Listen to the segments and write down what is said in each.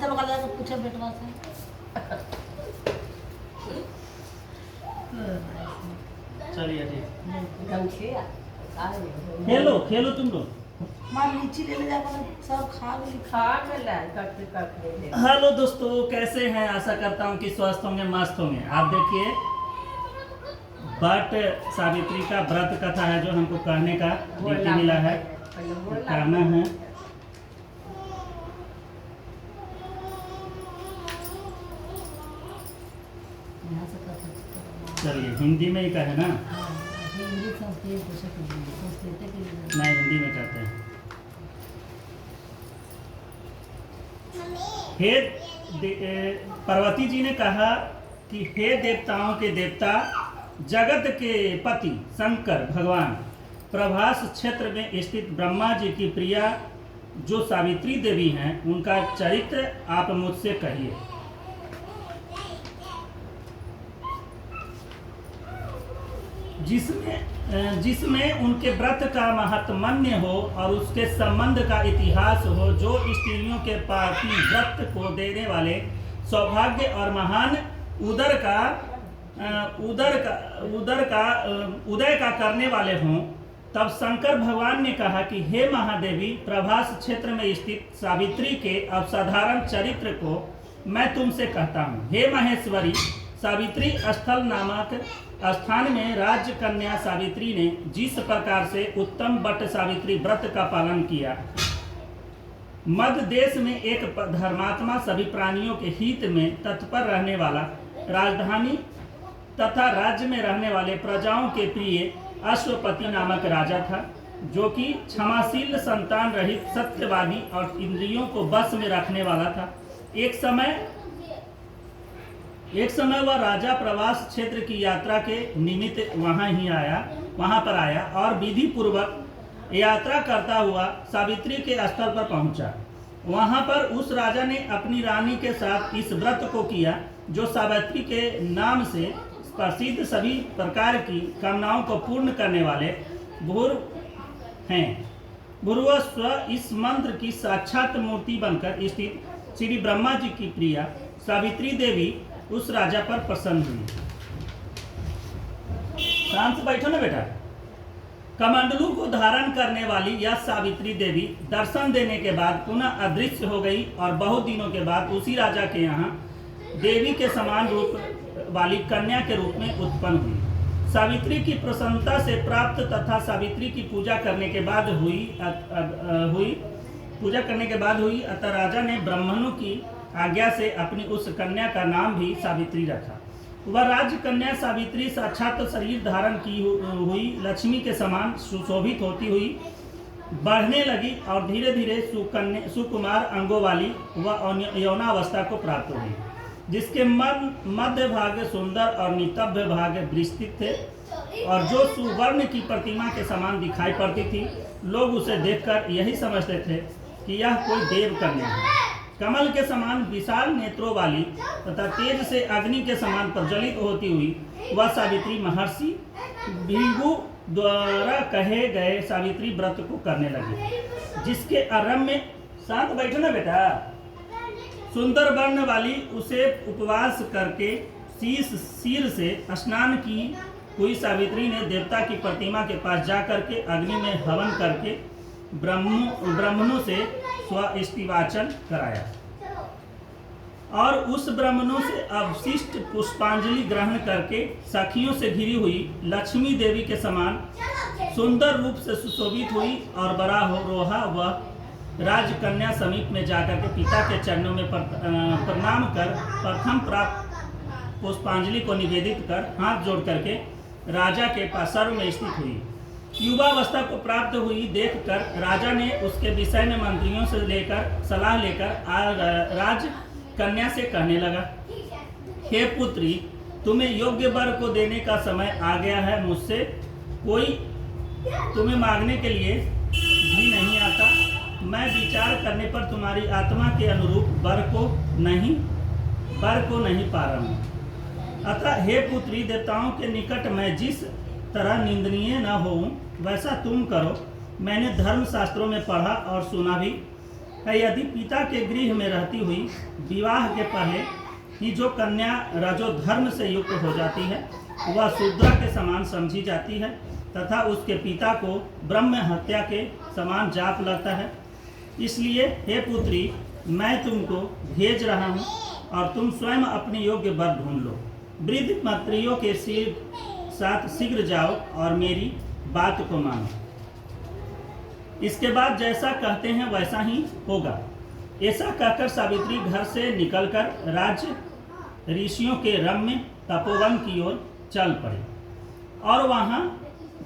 माथे पकड़ जाके पूछे बेटवा से। चलिए ठीक। खेलो खेलो तुम लोग। मां लीची ले जाकर सब खा गई। हेलो दोस्तों, कैसे हैं? आशा करता हूं कि स्वस्थ होंगे, मस्त होंगे। आप देखिए, बट सावित्री का व्रत कथा है जो हमको कहने का ड्यूटी मिला है, कहना है। यहाँ से कथा चलिए हिंदी में ही कहे ना, हिंदी संस्कृत संस्कृत के लिए नहीं हिंदी में कहते हैं। हे पार्वती जी ने कहा कि हे देवताओं के देवता, जगत के पति शंकर भगवान, प्रभास क्षेत्र में स्थित ब्रह्मा जी की प्रिया जो सावित्री देवी हैं, उनका चरित्र आप मुझसे कहिए। जिसमें उनके व्रत का महत्मन्य हो और उसके संबंध का इतिहास हो, जो स्त्रियों के पाति व्रत को देने वाले सौभाग्य और महान उदय का करने वाले हों। तब शंकर भगवान ने कहा कि हे महादेवी, प्रभास क्षेत्र में स्थित सावित्री के असाधारण चरित्र को मैं तुमसे कहता हूँ। हे महेश्वरी, सावित्री स्थल नामक स्थान में राज्य कन्या सावित्री ने जिस प्रकार से उत्तम बट सावित्री व्रत का पालन किया, मध्य देश में एक धर्मात्मा सभी प्राणियों के हित में तत्पर रहने वाला, राजधानी तथा राज्य में रहने वाले प्रजाओं के प्रिय अश्वपति नामक राजा था, जो कि क्षमाशील, संतान रहित, सत्यवादी और इंद्रियों को बस में रखने वाला था। एक समय वह राजा प्रवास क्षेत्र की यात्रा के निमित्त वहां पर आया और विधि पूर्वक यात्रा करता हुआ सावित्री के स्थल पर पहुंचा। वहां पर उस राजा ने अपनी रानी के साथ इस व्रत को किया, जो सावित्री के नाम से प्रसिद्ध सभी प्रकार की कामनाओं को पूर्ण करने वाले भूर्वस्व इस मंत्र की साक्षात मूर्ति बनकर स्थित श्री ब्रह्मा जी की प्रिया सावित्री देवी उस राजा पर प्रसन्न हुई। शांत से बैठो ना बेटा। कमंडलू को धारण करने वाली यह सावित्री देवी दर्शन देने के बाद पुनः अदृश्य हो गई और बहुत दिनों के बाद उसी राजा के यहाँ देवी के समान रूप वाली कन्या के रूप में उत्पन्न हुई। सावित्री की प्रसन्नता से प्राप्त तथा सावित्री की पूजा करने के बाद हुई अतः राजा ने ब्राह्मणों की आज्ञा से अपनी उस कन्या का नाम भी सावित्री रखा। वह राज कन्या सावित्री साक्षात शरीर धारण की हुई लक्ष्मी के समान सुशोभित होती हुई बढ़ने लगी और धीरे धीरे सुकुमार अंगों वाली वह यौनावस्था को प्राप्त हुई, जिसके मध्य भाग सुंदर और नितंब भाग विस्तृत थे और जो सुवर्ण की प्रतिमा के समान दिखाई पड़ती थी। लोग उसे देखकर यही समझते थे कि यह कोई देव कन्या है। कमल के समान विशाल नेत्रों वाली तथा तेज से अग्नि के समान प्रज्वलित होती हुई वह सावित्री महर्षि भृगु द्वारा कहे गए सावित्री व्रत को करने लगी, जिसके आरंभ में शांत बैठो ना बेटा। सुंदर वर्ण वाली उसे उपवास करके सिर से स्नान की हुई सावित्री ने देवता की प्रतिमा के पास जाकर के अग्नि में हवन करके ब्राह्मणों से स्वस्तिवाचन कराया और उस ब्राह्मणों से अवशिष्ट पुष्पांजलि ग्रहण करके सखियों से घिरी हुई लक्ष्मी देवी के समान सुंदर रूप से सुशोभित हुई और बड़ा रोहा वह राजकन्या समीप में जाकर के पिता के चरणों में प्रणाम कर प्रथम प्राप्त पुष्पांजलि को निवेदित कर हाथ जोड़ करके राजा के पास सर्व में स्थित हुई। युवावस्था को प्राप्त हुई देखकर राजा ने उसके विषय में मंत्रियों से सलाह लेकर राज कन्या से कहने लगा, हे पुत्री, तुम्हें योग्य वर को देने का समय आ गया है। मुझसे कोई तुम्हें मांगने के लिए भी नहीं आता। मैं विचार करने पर तुम्हारी आत्मा के अनुरूप वर को नहीं पा रहा हूँ। अतः हे पुत्री, देवताओं के निकट मैं जिस तरह निंदनीय न हो वैसा तुम करो। मैंने धर्म शास्त्रों में पढ़ा और सुना भी है यदि पिता के गृह में रहती हुई विवाह के पहले ही जो कन्या रजोधर्म से युक्त हो जाती है वह शूद्रा के समान समझी जाती है तथा उसके पिता को ब्रह्म हत्या के समान जाप लगता है। इसलिए हे पुत्री, मैं तुमको भेज रहा हूँ और तुम स्वयं अपने योग्य वर ढूंढ लो। वृद्ध मंत्रियों के साथ शीघ्र जाओ और मेरी बात को मानो। इसके बाद जैसा कहते हैं वैसा ही होगा। ऐसा कहकर सावित्री घर से निकलकर राज्य ऋषियों के रम्य तपोवन की ओर चल पड़े और वहां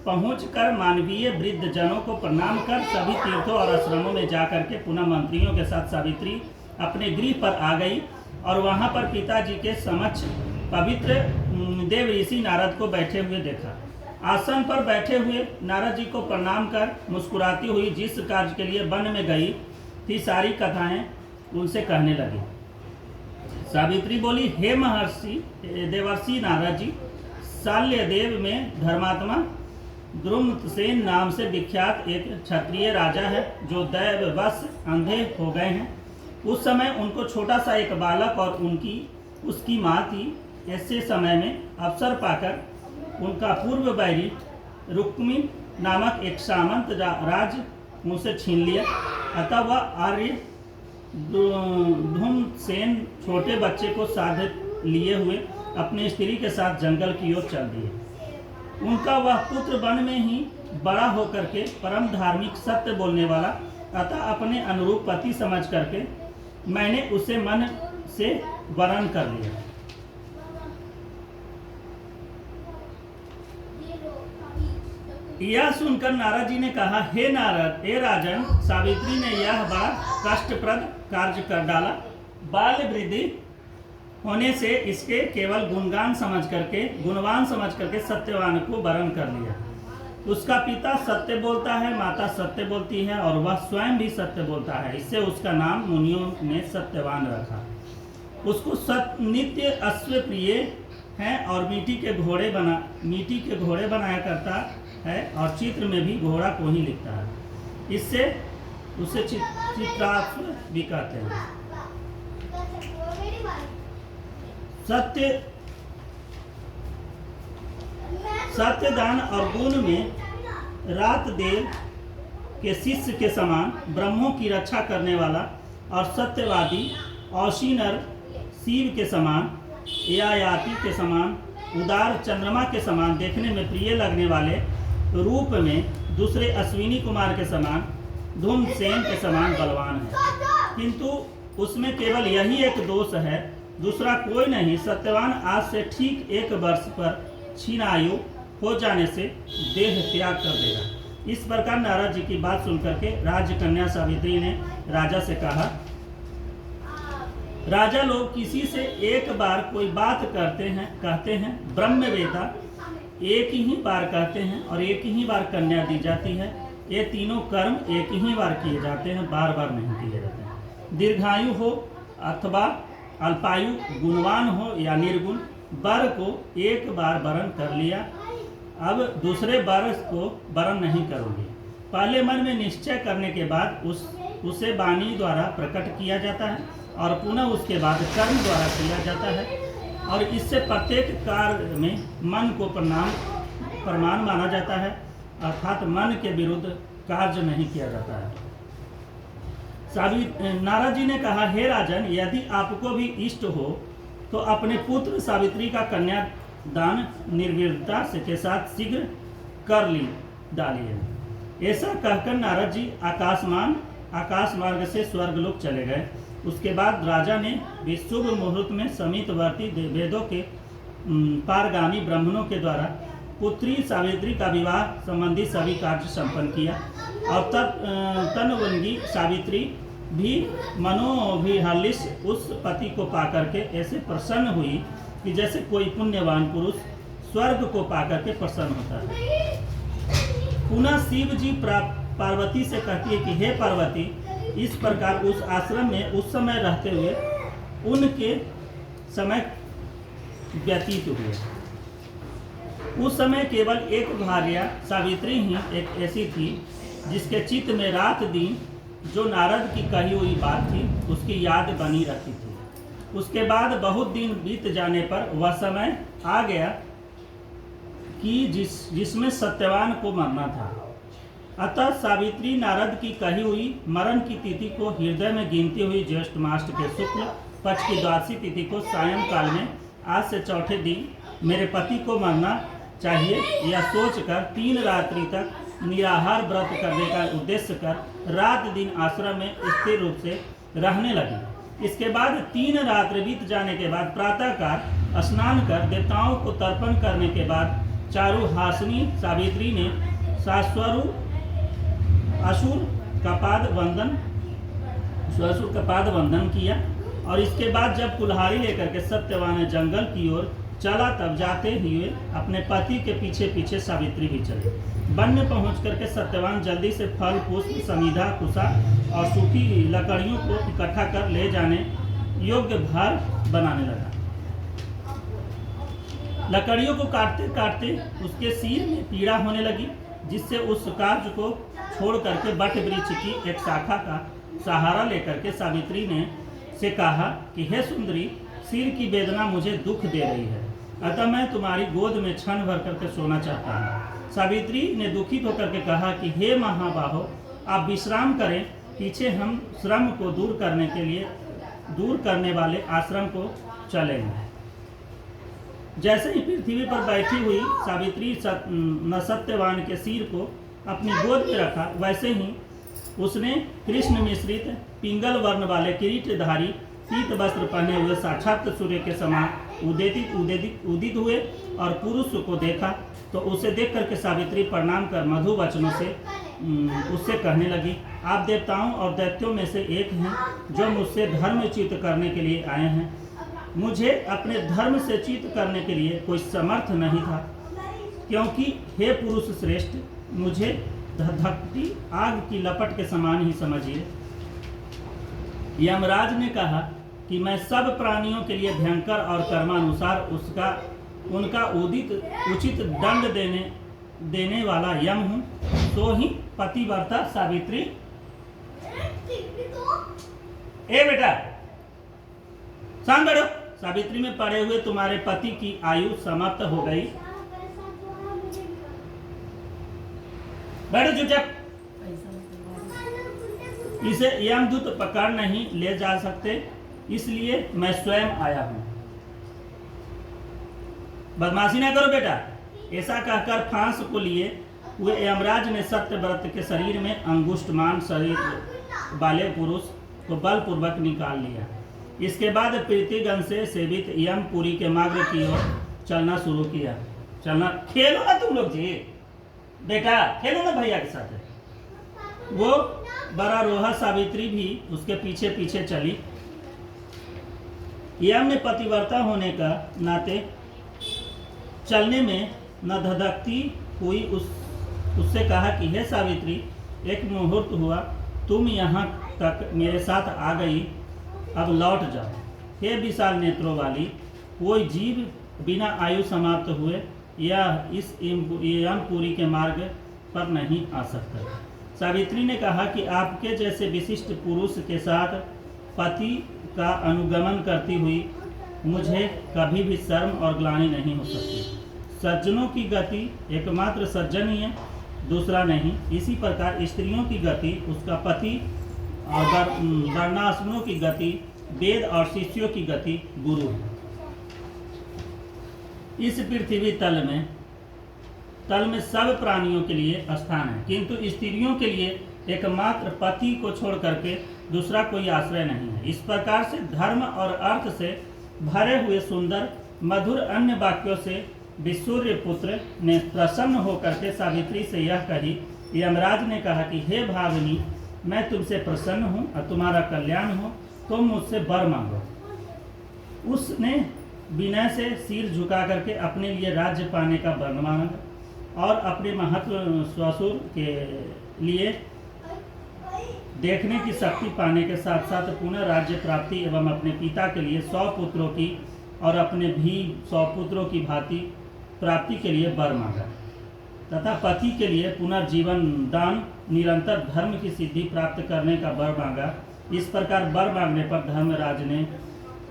पहुंचकर मानवीय वृद्ध जनों को प्रणाम कर सभी तीर्थों और आश्रमों में जाकर के पुनः मंत्रियों के साथ सावित्री अपने गृह पर आ गई और वहां पर पिताजी के समक्ष पवित्र देव ऋषि नारद को बैठे हुए देखा। आसन पर बैठे हुए नारद जी को प्रणाम कर मुस्कुराती हुई जिस कार्य के लिए वन में गई थी सारी कथाएं उनसे कहने लगी। सावित्री बोली, हे महर्षि देवर्षि नारद जी, शाल्य देव में धर्मात्मा द्रुमसेन नाम से विख्यात एक क्षत्रिय राजा है जो दैववश अंधे हो गए हैं। उस समय उनको छोटा सा एक बालक और उसकी माँ थी। ऐसे समय में अवसर पाकर उनका पूर्व बैरी रुक्मी नामक एक सामंत राज उनसे छीन लिया। अतः वह आर्य धूमसेन छोटे बच्चे को साथ लिए हुए अपनी स्त्री के साथ जंगल की ओर चल दिए। उनका वह पुत्र वन में ही बड़ा होकर के परम धार्मिक सत्य बोलने वाला अतः अपने अनुरूप पति समझ करके मैंने उसे मन से वरण कर लिया। यह सुनकर नारद जी ने कहा, हे नारद, हे राजन, सावित्री ने यह बड़ा कष्टप्रद कार्य कर डाला। बाल वृद्धि होने से इसके केवल गुणवान समझ करके सत्यवान को वरण कर लिया। उसका पिता सत्य बोलता है, माता सत्य बोलती है और वह स्वयं भी सत्य बोलता है। इससे उसका नाम मुनियों ने सत्यवान रखा। उसको नित्य अश्व प्रिय है और मिट्टी के घोड़े बनाया करता है और चित्र में भी घोड़ा को ही लिखता है। इससे उसे चित्राश्व भी कहते हैं। सत्य दान और गुण में रात देव के शिष्य के समान, ब्रह्मों की रक्षा करने वाला और सत्यवादी औशीनर शिव के समान, यायाति के समान, उदार चंद्रमा के समान देखने में प्रिय लगने वाले रूप में दूसरे अश्विनी कुमार के समान, धूमसेन के समान बलवान है। किंतु उसमें केवल यही एक दोष है, दूसरा कोई नहीं। सत्यवान आज से ठीक 1 वर्ष पर क्षीण आयु हो जाने से देह त्याग कर देगा। इस प्रकार नारद जी की बात सुनकर के राजकन्या सावित्री ने राजा से कहा, राजा लोग किसी से एक बार कोई बात कहते हैं ब्रह्मवेता एक ही बार कहते हैं और एक ही बार कन्या दी जाती है। ये तीनों कर्म एक ही बार किए जाते हैं, बार बार नहीं किए जाते हैं। दीर्घायु हो अथवा अल्पायु, गुणवान हो या निर्गुण, वर को एक बार वरण कर लिया, अब दूसरे वर को वरण नहीं करोगे। पहले मन में निश्चय करने के बाद उसे वाणी द्वारा प्रकट किया जाता है और पुनः उसके बाद कर्म द्वारा किया जाता है और इससे प्रत्येक कार्य में मन को प्रमाण माना जाता है, अर्थात मन के विरुद्ध कार्य नहीं किया जाता है। नारद जी ने कहा, हे राजन, यदि आपको भी इष्ट हो तो अपने पुत्र सावित्री का कन्यादान निर्विघ्नता के साथ शीघ्र कर डालिए। ऐसा कहकर नारद जी आकाश मार्ग से स्वर्गलोक चले गए। उसके बाद राजा ने भी शुभ मुहूर्त में समीपवर्ती वेदों के पारगामी ब्राह्मणों के द्वारा पुत्री सावित्री का विवाह संबंधी सभी कार्य संपन्न किया और तनवंगी सावित्री भी मनोभिहर्ष उस पति को पाकर के ऐसे प्रसन्न हुई कि जैसे कोई पुण्यवान पुरुष स्वर्ग को पाकर के प्रसन्न होता है। पुनः शिव जी पार्वती से कहती है कि हे पार्वती, इस प्रकार उस आश्रम में उस समय रहते हुए उनके समय व्यतीत हुए। उस समय केवल एक भार्या सावित्री ही एक ऐसी थी जिसके चित्त में रात दिन जो नारद की कही हुई बात थी उसकी याद बनी रहती थी। उसके बाद बहुत दिन बीत जाने पर वह समय आ गया कि जिसमें सत्यवान को मरना था। अतः सावित्री नारद की कही हुई मरण की तिथि को हृदय में गिनती हुई ज्येष्ठ मास के शुक्ल पक्ष की द्वादशी तिथि को सायंकाल में आज से चौथे दिन मेरे पति को मरना चाहिए, यह सोचकर 3 रात्रि तक निराहार व्रत करने का उद्देश्य कर रात दिन आश्रम में स्थिर रूप से रहने लगी। इसके बाद 3 रात्रि बीत जाने के बाद प्रातःकाल स्नान कर देवताओं को तर्पण करने के बाद चारुहासिनी सावित्री ने सास्वरू असुर का पाद वंदन किया और इसके बाद जब कुल्हाड़ी लेकर के सत्यवान जंगल की ओर चला तब जाते हुए अपने पति के पीछे पीछे सावित्री भी चली। वन में पहुंच करके सत्यवान जल्दी से फल पुष्प समिधा कुशा और सूखी लकड़ियों को इकट्ठा कर ले जाने योग्य भार बनाने लगा। लकड़ियों को काटते काटते उसके सिर में पीड़ा होने लगी, जिससे उस कार्य को छोड़ करके वट वृक्ष की एक शाखा का सहारा लेकर के सावित्री ने से कहा कि हे सुंदरी, सिर की वेदना मुझे दुख दे रही है, अतः मैं तुम्हारी गोद में क्षण भर करके सोना चाहता हूँ। सावित्री ने दुखित होकर के कहा कि हे महाबाहो, आप विश्राम करें, पीछे हम श्रम को दूर करने वाले आश्रम को चलेंगे। जैसे ही पृथ्वी पर बैठी हुई सावित्री न सत्यवान के सिर को अपनी गोद में रखा, वैसे ही उसने कृष्ण मिश्रित पिंगल वर्ण वाले किरीटधारी पीत वस्त्र पहने हुए साक्षात सूर्य के समान उदित हुए और पुरुष को देखा। तो उसे देख करके सावित्री प्रणाम कर मधु वचनों से उससे कहने लगी, आप देवताओं और दैत्यों में से एक हैं जो मुझसे धर्मच्युत करने के लिए आए हैं। मुझे अपने धर्म से च्युत करने के लिए कोई समर्थ नहीं था, क्योंकि हे पुरुष श्रेष्ठ, मुझे धधकती आग की लपट के समान ही समझिए। यमराज ने कहा कि मैं सब प्राणियों के लिए भयंकर और कर्मानुसार उनका उचित दंड देने वाला यम हूँ। तो ही पतिव्रता सावित्री, ए बेटा शांत बैठो, सावित्री में पड़े हुए तुम्हारे पति की आयु समाप्त हो गई। बैठो चुपचाप। इसे यमदूत पकड़ नहीं ले जा सकते, इसलिए मैं स्वयं आया हूं। बदमाशी ना करो बेटा। ऐसा कहकर फांस को लिए हुए यमराज ने सत्यव्रत के शरीर में अंगुष्ठमान शरीर वाले पुरुष को बलपूर्वक निकाल लिया। इसके बाद प्रीतिगण से सेवित यमपुरी के मार्ग की ओर चलना शुरू किया। चलना, खेलो ना तुम लोग जी, बेटा खेलो ना भैया के साथ। वो बड़ा रोहा सावित्री भी उसके पीछे पीछे चली। यम में पतिव्रता होने का नाते चलने में न धधकती हुई उससे कहा कि हे सावित्री, एक मुहूर्त हुआ तुम यहाँ तक मेरे साथ आ गई, अब लौट जाओ। हे विशाल नेत्रों वाली, कोई जीव बिना आयु समाप्त हुए या इस यमपुरी के मार्ग पर नहीं आ सकता। सावित्री ने कहा कि आपके जैसे विशिष्ट पुरुष के साथ पति का अनुगमन करती हुई मुझे कभी भी शर्म और ग्लानि नहीं हो सकती। सज्जनों की गति एकमात्र सज्जन ही है, दूसरा नहीं। इसी प्रकार स्त्रियों की गति उसका पति और वर्णाश्रमों की गति वेद और शिष्यों की गति गुरु है। इस पृथ्वी तल में सब प्राणियों के लिए स्थान है, किंतु स्त्रियों के लिए एकमात्र पति को छोड़ करके दूसरा कोई आश्रय नहीं है। इस प्रकार से धर्म और अर्थ से भरे हुए सुंदर मधुर अन्य वाक्यों से विसूर्य पुत्र ने प्रसन्न होकर के सावित्री से यह कही। यमराज ने कहा कि हे भावनी, मैं तुमसे प्रसन्न हूँ और तुम्हारा कल्याण हो, तुम मुझसे वर मांगो। उसने विनय से सिर झुका करके अपने लिए राज्य पाने का वर मांगा और अपने महत्व ससुर के लिए देखने की शक्ति पाने के साथ साथ पुनः राज्य प्राप्ति एवं अपने पिता के लिए 100 पुत्रों की और अपने भी 100 पुत्रों की भांति प्राप्ति के लिए वर मांगा। तथा पति के लिए पुनर्जीवन दान, निरंतर धर्म की सिद्धि प्राप्त करने का वर मांगा। इस प्रकार वर मांगने पर धर्मराज ने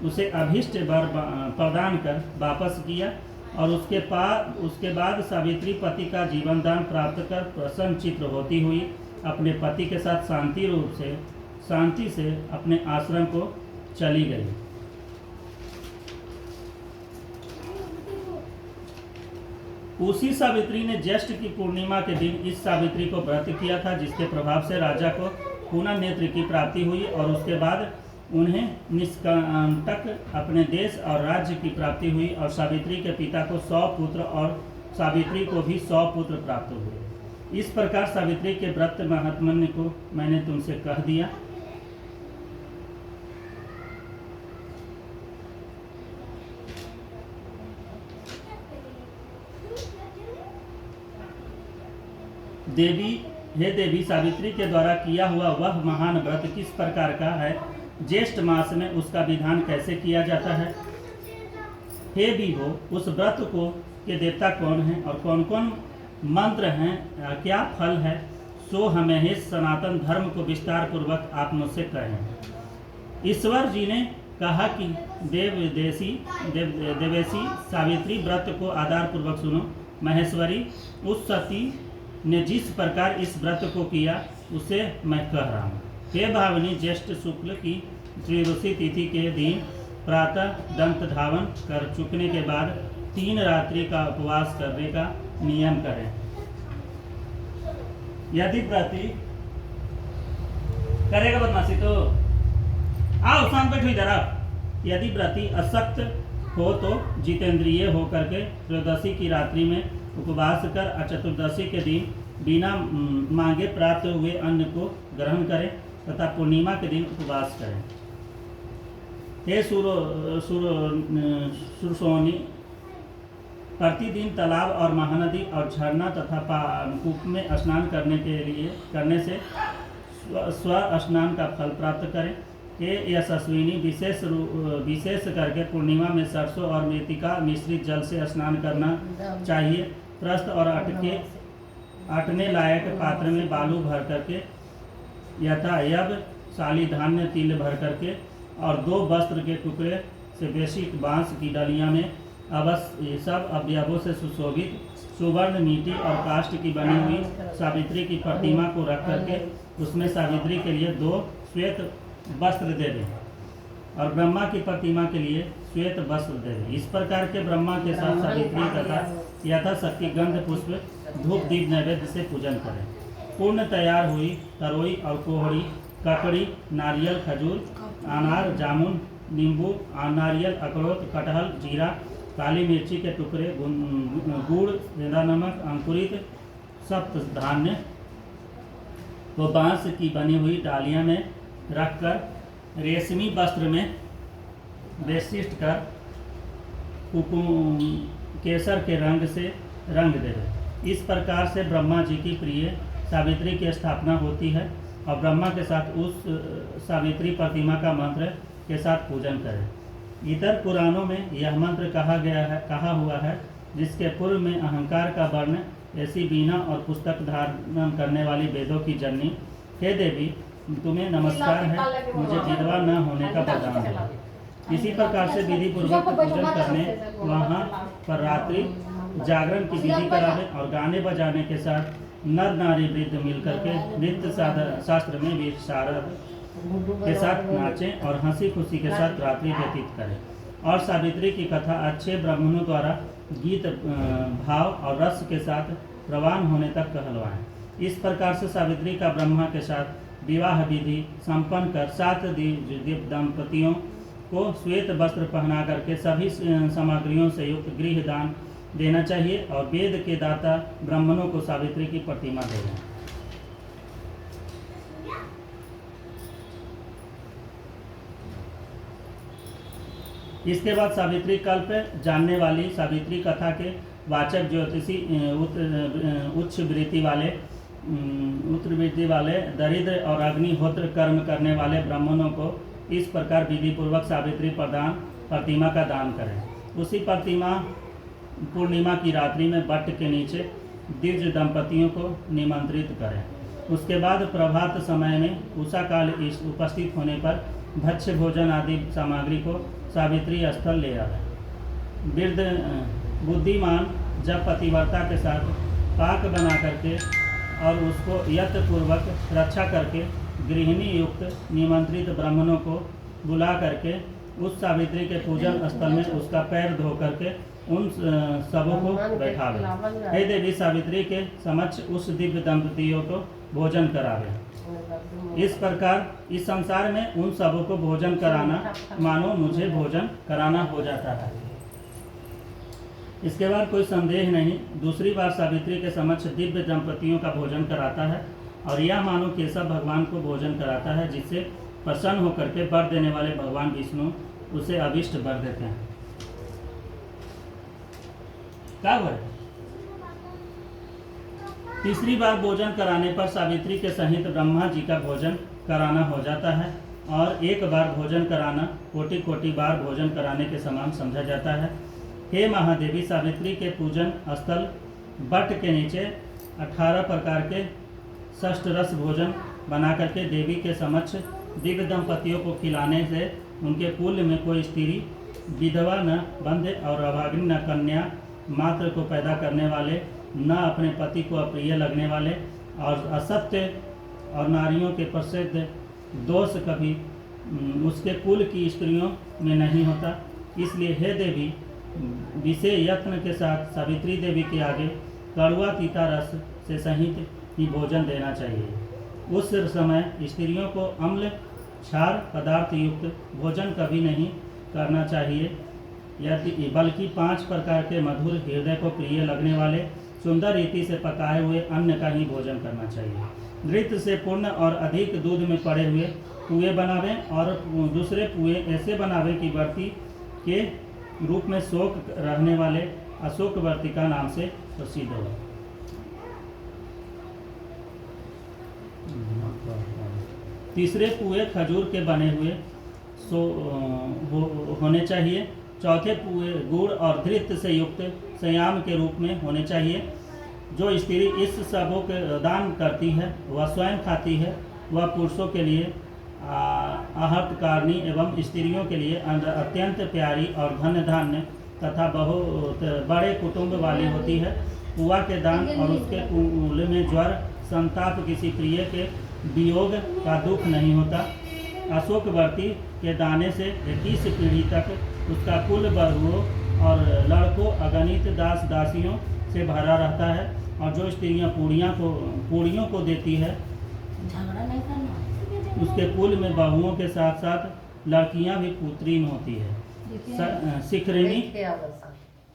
उसे अभीष्ट वर प्रदान कर वापस किया और उसके बाद सावित्री पति का जीवन दान प्राप्त कर प्रसन्न चित्र होती हुई अपने पति के साथ शांति से अपने आश्रम को चली गई। उसी सावित्री ने ज्येष्ठ की पूर्णिमा के दिन इस सावित्री को व्रत किया था, जिसके प्रभाव से राजा को पुनः नेत्र की प्राप्ति हुई और उसके बाद उन्हें निष्कंटक अपने देश और राज्य की प्राप्ति हुई और सावित्री के पिता को 100 पुत्र और सावित्री को भी 100 पुत्र प्राप्त हुए। इस प्रकार सावित्री के व्रत महात्म्य को मैंने तुमसे कह दिया। हे देवी, सावित्री के द्वारा किया हुआ वह महान व्रत किस प्रकार का है? ज्येष्ठ मास में उसका विधान कैसे किया जाता है? हे विभो, उस व्रत को के देवता कौन हैं और कौन कौन मंत्र हैं, क्या फल है, सो हमें हे सनातन धर्म को विस्तार पूर्वक आप मुझसे कहें। ईश्वर जी ने कहा कि देवेशी सावित्री व्रत को आधार पूर्वक सुनो। महेश्वरी, उस सती ने जिस प्रकार इस व्रत को किया उसे मैं कह रहा हूँ। हे भावनी, ज्येष्ठ शुक्ल की त्रयोदशी तिथि के दिन प्रातः दंत धावन कर चुकने के बाद 3 रात्रि का उपवास करने का नियम करें। यदि व्रती करेगा बदमाशी तो आओ शाम बैठो इधर आओ। यदि व्रती अशक्त हो तो जितेंद्रिय हो करके त्रयोदशी की रात्रि में उपवास कर चतुर्दशी के दिन बिना मांगे प्राप्त हुए अन्न को ग्रहण करें तथा पूर्णिमा के दिन उपवास करें। हे सुरसोनी, प्रतिदिन तालाब और महानदी और झरना तथा कूप में स्नान करने से स्व स्नान का फल प्राप्त करें। हे यशस्विनी, विशेष करके पूर्णिमा में सरसों और मेथी मिश्रित जल से स्नान करना चाहिए। प्रस्थ और अटने लायक पात्र में बालू भर करके यथा यब साली धान्य तिल भर करके और 2 वस्त्र के टुकड़े से बेशी बांस की डलियां में अवश्य सब अवयवों से सुशोभित सुवर्ण, मीठी और काष्ठ की बनी हुई सावित्री की प्रतिमा को रख करके उसमें सावित्री के लिए 2 श्वेत वस्त्र दे दें और ब्रह्मा की प्रतिमा के लिए श्वेत वस्त्र दे दें। इस प्रकार के ब्रह्मा के साथ सावित्री तथा यथाशक्ति गंध पुष्प धूप दीप नैवेद्य से पूजन करें। पूर्ण तैयार हुई तरोई और कोहड़ी, ककड़ी, नारियल, खजूर, अनार, जामुन, नींबू, नारियल, अखरोट, कटहल, जीरा, काली मिर्ची के टुकड़े, गुड़, सेंधा नमक, अंकुरित सप्त धान्य को बांस की बनी हुई डालियां में रखकर रेशमी वस्त्र में बेष्टित कर कुकुम केसर के रंग से रंग दे दे। इस प्रकार से ब्रह्मा जी की प्रिय सावित्री की स्थापना होती है और ब्रह्मा के साथ उस सावित्री प्रतिमा का मंत्र के साथ पूजन करें। इतर पुराणों में यह मंत्र कहा हुआ है, जिसके पूर्व में अहंकार का वर्ण ऐसी बीना और पुस्तक धारण करने वाली वेदों की जननी, हे देवी, तुम्हें नमस्कार है, मुझे विधवा न होने का वरदान है। इसी प्रकार से विधि पूर्वक पूजन करने वहाँ पर रात्रि जागरण की विधि करावे और गाने बजाने के साथ नर नारी वृद्ध मिलकर के नृत्य शास्त्र में भी शारद के साथ नाचें और हंसी खुशी के साथ रात्रि व्यतीत करें और सावित्री की कथा अच्छे ब्राह्मणों द्वारा गीत भाव और रस के साथ प्रवान होने तक कहलवाएं। इस प्रकार से सावित्री का ब्रह्मा के साथ विवाह विधि संपन्न कर 7 दंपतियों को श्वेत वस्त्र पहना करके सभी सामग्रियों से युक्त गृह दान देना चाहिए और वेद के दाता ब्राह्मणों को सावित्री की प्रतिमा देना। इसके बाद सावित्री कल्प जानने वाली सावित्री कथा के वाचक ज्योतिषी उच्च वृत्ति वाले दरिद्र और अग्निहोत्र कर्म करने वाले ब्राह्मणों को इस प्रकार विधि पूर्वक सावित्री प्रतिमा का दान करें। उसी पूर्णिमा की रात्रि में वट के नीचे दिव्य दंपतियों को निमंत्रित करें। उसके बाद प्रभात समय में उषा काल उपस्थित होने पर भक्ष्य भोजन आदि सामग्री को सावित्री स्थल ले आवे। वृद्ध बुद्धिमान जब पतिव्रता के साथ पाक बना करके और उसको यत्नपूर्वक रक्षा करके गृहिणी युक्त निमंत्रित ब्राह्मणों को बुला करके उस सावित्री के पूजन स्थल में उसका पैर धो करके उन सबों को बैठावे। हे देवी सावित्री के समक्ष उस दिव्य दंपतियों को भोजन करावे। इस प्रकार इस संसार में उन सबों को भोजन कराना मानो मुझे भोजन कराना हो जाता है। इसके बाद कोई संदेह नहीं, दूसरी बार सावित्री के समक्ष दिव्य दंपतियों का भोजन कराता है और यह मानो केशव भगवान को भोजन कराता है, जिससे प्रसन्न होकर के वर देने वाले भगवान विष्णु उसे अभिष्ट वर देते हैं। क्या हुआ? तीसरी बार भोजन कराने पर सावित्री के सहित ब्रह्मा जी का भोजन कराना हो जाता है और एक बार भोजन कराना कोटि कोटि बार भोजन कराने के समान समझा जाता है। हे महादेवी, सावित्री के पूजन स्थल बट के नीचे 18 प्रकार के षष्ठ रस भोजन बना करके देवी के समक्ष दिव्य दंपतियों को खिलाने से उनके कुल में कोई स्त्री विधवा न बंधे और अभागिनी न कन्या मात्र को पैदा करने वाले, न अपने पति को अप्रिय लगने वाले और असत्य और नारियों के प्रसिद्ध दोष कभी उसके कुल की स्त्रियों में नहीं होता। इसलिए हे देवी, विशेष यत्न के साथ सावित्री देवी के आगे कड़वा तीता रस से सहित ही भोजन देना चाहिए। उस समय स्त्रियों को अम्ल क्षार पदार्थ युक्त भोजन कभी नहीं करना चाहिए, यदि बल्कि 5 प्रकार के मधुर हृदय को प्रिय लगने वाले सुंदर रीति से पकाए हुए अन्न का ही भोजन करना चाहिए। घृत से पूर्ण और अधिक दूध में पड़े हुए पुए बनावें और दूसरे पुए ऐसे बनावें कि व्रती के रूप में शोक रहने वाले अशोक वर्तिका नाम से प्रसिद्ध हो। तीसरे पुए खजूर के बने हुए होने चाहिए। चौथे पुए गुड़ और घृत से युक्त संयाम के रूप में होने चाहिए। जो स्त्री इस सबों के दान करती है वह स्वयं खाती है, वह पुरुषों के लिए आहतकारिणी एवं स्त्रियों के लिए अत्यंत प्यारी और धन्य धान्य तथा बहुत बड़े कुटुंब वाली होती है। पुआ के दान और उसके कुल में ज्वर संताप किसी प्रिय के वियोग का दुख नहीं होता। अशोकवर्ती के दाने से 21 पीढ़ी तक उसका कुल बहुओं और लड़कों अगणित दास दासियों से भरा रहता है। और जो स्त्रियां पूड़ियों को देती है झगड़ा नहीं करना। उसके कुल में बहुओं के साथ साथ लड़कियां भी पुत्रीन होती है। शिखरिणी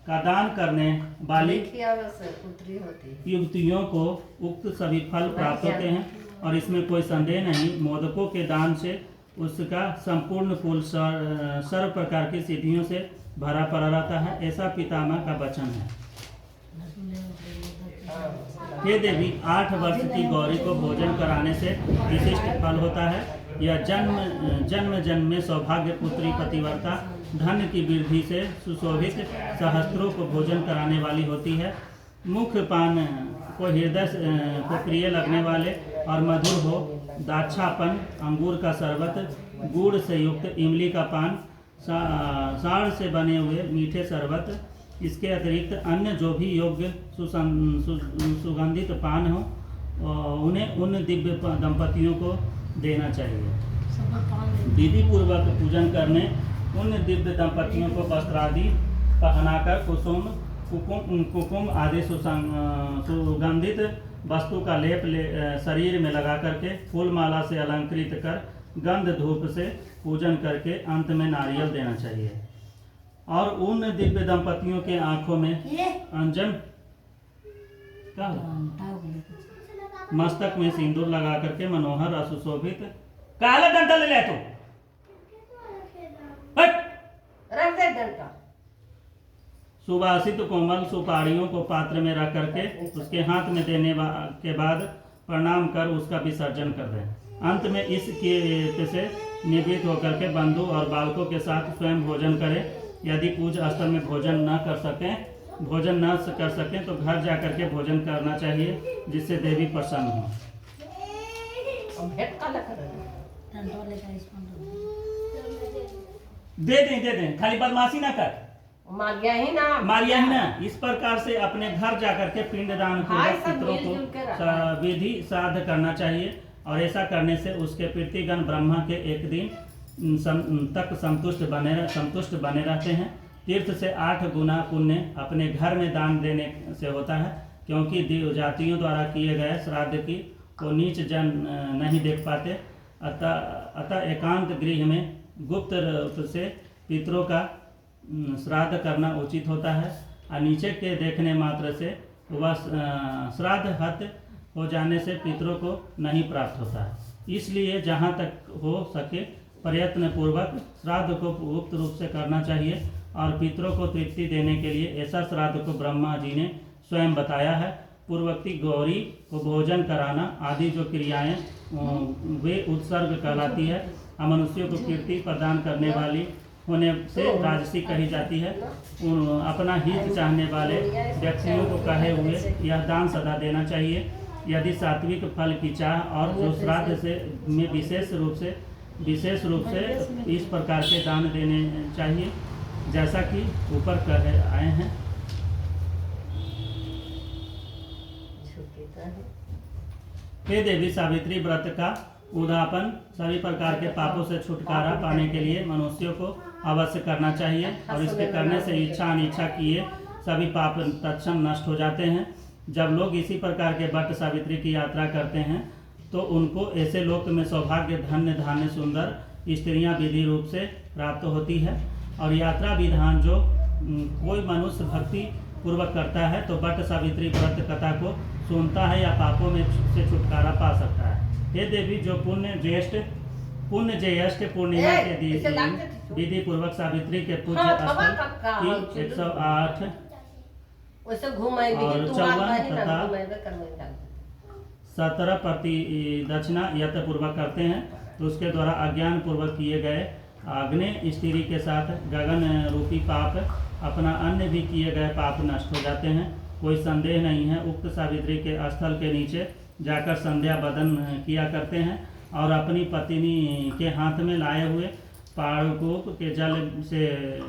का दान करने वाली पुत्री होती युवतियों को उक्त सभी फल प्राप्त होते हैं और इसमें कोई संदेह नहीं। मोदकों के दान से उसका संपूर्ण कुल सर्व प्रकार की सिद्धियों से भरा पड़ा रहता है, ऐसा पितामह का वचन है। हे देवी, 8 वर्ष की गौरी को भोजन कराने से विशिष्ट फल होता है। यह जन्म जन्म में सौभाग्य पुत्री पतिव्रता धन की वृद्धि से सुशोभित सहस्त्रों को भोजन कराने वाली होती है। मुख्य पान को हृदय को प्रिय लगने वाले और मधुर हो, दाक्षापन, अंगूर का शरबत, गुड़ से युक्त इमली का पान, साढ़ से बने हुए मीठे शरबत, इसके अतिरिक्त अन्य जो भी योग्य सुगंधित पान हो उन्हें उन दिव्य दंपतियों को देना चाहिए। विधि पूर्वक पूजन करने उन दिव्य दंपतियों को वस्त्रादि पहनाकर कुकुम आदि सुगंधित वस्तु का लेप शरीर में लगा करके फूल माला से अलंकृत कर गंध धूप से पूजन करके अंत में नारियल देना चाहिए। और उन दिव्य दंपतियों के आंखों में अंजन क्या मस्तक में सिंदूर लगा करके मनोहर और सुशोभित काला डंडा ले ले तू रख दे डंडा। सुवासित कोमल सुपारियों को पात्र में रख करके उसके हाथ में देने के बाद प्रणाम कर उसका विसर्जन कर दें। अंत में इस के से निवृत्त होकर के बंधु और बालकों के साथ स्वयं भोजन करें। यदि पूज स्थल में भोजन न कर सकें भोजन न कर सकें तो घर जाकर के भोजन करना चाहिए, जिससे देवी प्रसन्न हो। टंटो लेकर इसमें दे दें, खाली बदमाशी ना कर, मारिया ही ना। इस प्रकार से अपने घर जाकर के पिंडदान पूर्वक पितरों को विधि श्राद्ध करना चाहिए, और ऐसा करने से उसके पितृगण ब्रह्मा के एक दिन तक संतुष्ट बने रहते हैं। तीर्थ से 8 गुना पुण्य अपने घर में दान देने से होता है, क्योंकि जातियों द्वारा किए गए श्राद्ध की को नीच जन नहीं देख पाते। अतः एकांत गृह में गुप्त रूप से पितरों का श्राद्ध करना उचित होता है, और नीचे के देखने मात्र से वह श्राद्ध हत हो जाने से पितरों को नहीं प्राप्त होता है। इसलिए जहाँ तक हो सके प्रयत्न पूर्वक श्राद्ध को गुप्त रूप से करना चाहिए, और पितरों को तृप्ति देने के लिए ऐसा श्राद्ध को ब्रह्मा जी ने स्वयं बताया है। पूर्वोक्ति गौरी को भोजन कराना आदि जो क्रियाएं वे उत्सर्ग कहलाती है, मनुष्यों को कीर्ति प्रदान करने वाली होने से राजसी कही जाती है। अपना हित चाहने वाले व्यक्तियों को कहे हुए यह दान सदा देना चाहिए। यदि सात्विक फल की चाह और जो श्राद्ध से में विशेष रूप से इस प्रकार के दान देने चाहिए, जैसा कि ऊपर कहे आए हैं। हे देवी सावित्री, व्रत का उद्यापन सभी प्रकार के पापों से छुटकारा पाने के लिए मनुष्यों को अवश्य करना चाहिए, और इसके करने से इच्छा अनिच्छा किए सभी पाप तत्क्षण नष्ट हो जाते हैं। जब लोग इसी प्रकार के व्रत सावित्री की यात्रा करते हैं तो उनको ऐसे लोक में सौभाग्य, धन्य धान्य, सुंदर स्त्रियां विधि रूप से प्राप्त होती है। और यात्रा विधान जो कोई मनुष्य भक्ति पूर्वक करता है तो व्रत सावित्री व्रत कथा को सुनता है या पापों में से छुटकारा पा सकता है। हे देवी, जो पुण्य ज्येष्ठ पूर्णिमा के दिन विधि पूर्वक सावित्री के पूज्य स्थल की 108 और 54 तथा 17 प्रति दक्षिणा यत्न पूर्वक करते हैं, तो उसके द्वारा अज्ञान पूर्वक किए गए अग्नि स्त्री के साथ गगन रूपी पाप, अपना अन्य भी किए गए पाप नष्ट हो जाते हैं। कोई संदेह नहीं है। उक्त सावित्री के स्थल के नीचे जाकर संध्या बदन किया करते हैं, और अपनी पत्नी के हाथ में लाए हुए पाड़कूप के जल से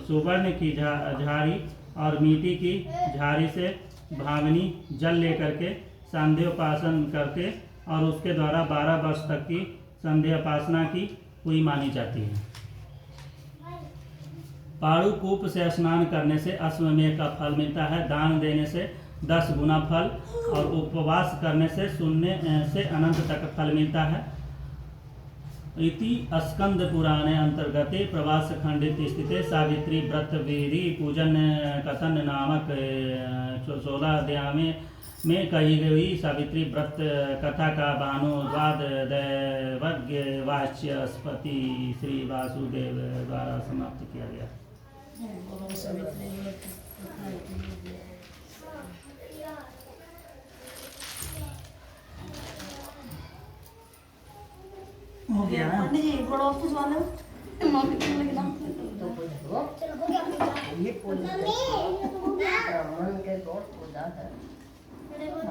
सुवर्ण की झाड़ी और मिट्टी की झाड़ी से भागनी जल लेकर के संध्योपासन करके, और उसके द्वारा 12 वर्ष तक की संध्योपासना की हुई मानी जाती है। पाड़ुकूप से स्नान करने से अश्वमेध का फल मिलता है, दान देने से 10 गुना फल, और उपवास करने से शून्य से अनंत तक फल मिलता है। इति स्कंद पुराणे अंतर्गते प्रवास खंडित स्थिते सावित्री व्रत विधि पूजन कथन नामक 16 अध्याय में कही गई सावित्री व्रत कथा का भानुवाद दैवज्ञ वाच्यस्पति श्री वासुदेव द्वारा समाप्त किया गया। हो गया ना? पंडित जी बड़ा ऑफिस वाले मम्मी के लिए नाम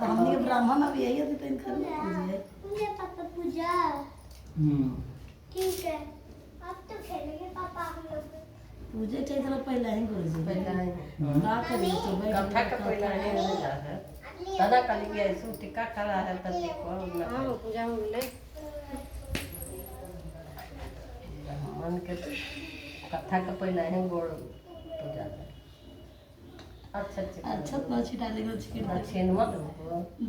हमने ब्राह्मण अभी आई है तो इनका मुझे पापा पूजा ठीक है। अब तो खेलेंगे पापा हम लोग। पूजे थे तो पहले ही कर दे का करी तो भाई कथा का पहला है दादा कल गया इसको टिक्का खड़ा है तब देखो हां पूजा हो गई मन के कथा का पहला है गोड़ पूजा अच्छा ना छिटा लेगा चिकन दक्षिणवा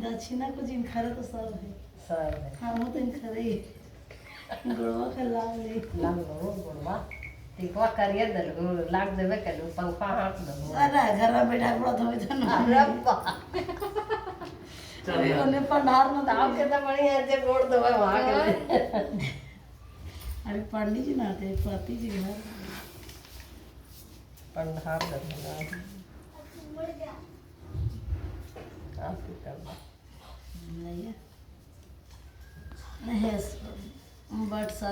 दक्षिणा को जिन खरा तो सब है सर हम तो इन खरे गोड़वा का लाग ले लाग लो गोड़वा टिकवा करिए दलगो लाग देवे कलो पंखा हाथ दो अरे घर में बैठा पड़ा तो इधर अरे बा चलिए ओने पंडार में ताव के तो बढ़िया है जे गोड़ दो वहां के अरे पंडित जी ना थे पति जी घर पंडार दो आप करना नहीं है नहीं है बट